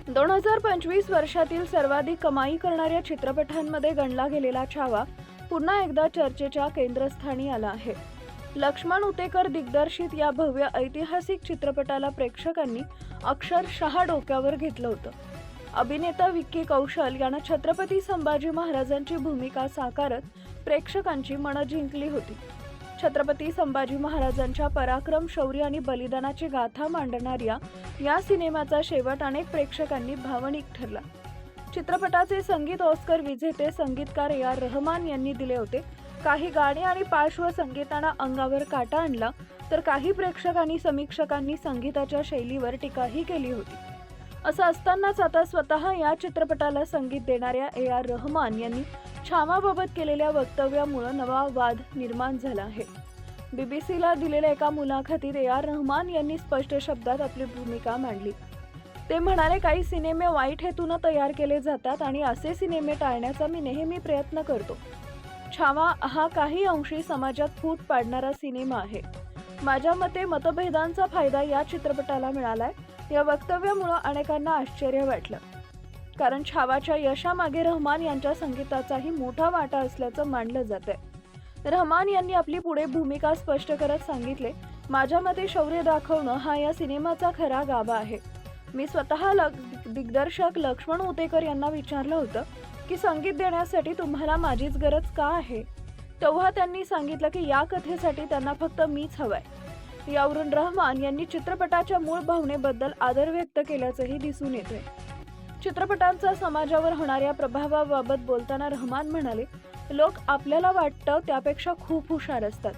2025 वर्षातील सर्वाधिक कमाई करणाऱ्या चित्रपटांमध्ये गणला गेलेला छावा पुन्हा एकदा चर्चेच्या केंद्रस्थानी आला आहे। लक्ष्मण उतेकर दिग्दर्शित या भव्य ऐतिहासिक चित्रपटाला प्रेक्षकांनी अक्षरशः डोक्यावर घेतलं होतं। अभिनेता विक्की कौशल यानं छत्रपती संभाजी महाराजांची भूमिका साकारत प्रेक्षकांची मनं जिंकली होती। छत्रपती संभाजी महाराजांच्या पराक्रम, शौर्य आणि बलिदानाची गाथा मांडणाऱ्या या सिनेमाचा शेवट अनेक प्रेक्षकांनी भावनिक ठरला। चित्रपटाचे संगीत ऑस्कर विजेते संगीतकार ए.आर. रहमान यांनी दिले होते। काही गाणी आणि पार्श्वसंगीतानं अंगावर काटा आणला, तर काही प्रेक्षकांनी समीक्षकांनी संगीताच्या शैलीवर टीकाही केली होती। असं असतानाच आता स्वतः या चित्रपटाला संगीत देणाऱ्या ए.आर. रहमान यांनी छावाबाबत केलेल्या वक्तव्यामुळे नवा वाद निर्माण झाला आहे। बीबीसीला दिलेल्या एका मुलाखतीत ए.आर. रहमान यांनी स्पष्ट शब्दात आपली भूमिका मांडली। ते म्हणाले, काही सिनेमे वाईट हेतूने तयार केले जातात आणि असे सिनेमे टाळण्याचा मी नेहमी प्रयत्न करतो। छावा हा काही अंशी समाजात फूट पाडणारा सिनेमा आहे। माझ्या मते मतभेदांचा फायदा या चित्रपटाला मिळालाय। या वक्तव्यामुळे अनेकांना आश्चर्य वाटलं, कारण छावाच्या यशामागे रहमान यांच्या संगीताचाही मोठा वाटा असल्याचं मानलं जातंय। रहमान यांनी आपली पुढे भूमिका स्पष्ट करत सांगितले, माझ्या मते शौर्य दाखवणं हा या सिनेमाचा खरा गाभा आहे। मी स्वतः दिग्दर्शक लक्ष्मण उतेकर यांना विचारलं होतं की संगीत देण्यासाठी तुम्हाला माझीच गरज का आहे, तेव्हा त्यांनी सांगितलं की या कथेसाठी त्यांना फक्त मीच हवंय। यावरून रहमान यांनी चित्रपटाच्या मूळ भावनेबद्दल आदर व्यक्त केल्याचंही दिसून येतंय। चित्रपटांचा समाजावर होणाऱ्या प्रभावाबाबत बोलताना रहमान म्हणाले, लोक आपल्याला वाटतं त्यापेक्षा खूप हुशार असतात।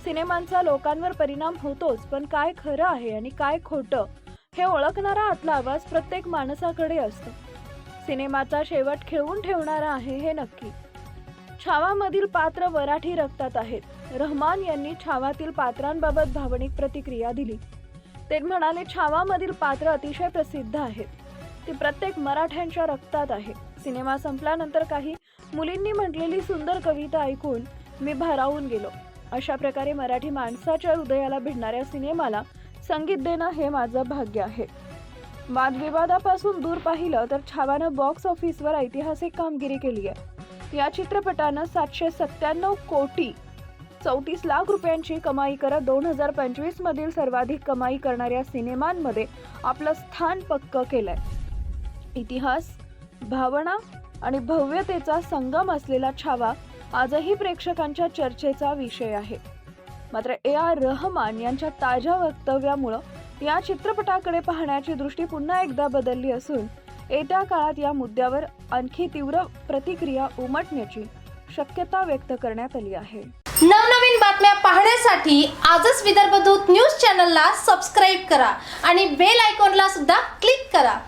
सिनेमांचा लोकांवर परिणाम होतोच, पण काय खरं आहे आणि काय खोटं हे ओळखणारा आतला आवाज प्रत्येक माणसाकडे असतो। सिनेमाचा शेवट खिळवून ठेवणारा आहे हे नक्की। छावामधील पात्र मराठी रक्तात आहेत। रहमान यांनी छावातील पात्रांबाबत भावनिक प्रतिक्रिया दिली। ते म्हणाले, छावामधील पात्र अतिशय प्रसिद्ध आहेत। ती प्रत्येक मराठ्यांच्या रक्तात आहे। सिनेमा संपल्यानंतर काही मुलींनी म्हटलेली सुंदर कविता ऐकून मी भारावून गेलो। अशा प्रकारे मराठी माणसाच्या हृदयाला भिडणाऱ्या सिनेमाला संगीत देणं हे माझं भाग्य आहे। वादविवादापासून दूर पाहिलं तर छावानं बॉक्स ऑफिसवर ऐतिहासिक कामगिरी केली आहे। या चित्रपटानं 797 कोटी 34 लाख रुपयांची कमाई करत 2025 मधील सर्वाधिक कमाई करणाऱ्या सिनेमांमध्ये आपलं स्थान पक्क केलंय। इतिहास, भावना आणि भव्यतेचा संगम असलेला छावा आजही प्रेक्षकांच्या चर्चेचा विषय आहे। मात्र ए.आर. रहमान यांच्या ताज्या वक्तव्यामुळे या चित्रपटाकडे पाहण्याची दृष्टी पुन्हा एकदा बदलली असून येत्या काळात या मुद्द्यावर आणखी तीव्र प्रतिक्रिया उमटण्याची शक्यता व्यक्त करण्यात आली आहे। नवनवीन बातम्या पाहण्यासाठी आजच विदर्भ दूत न्यूज चॅनलला सबस्क्राईब करा आणि बेल आयकॉनला सुद्धा क्लिक करा।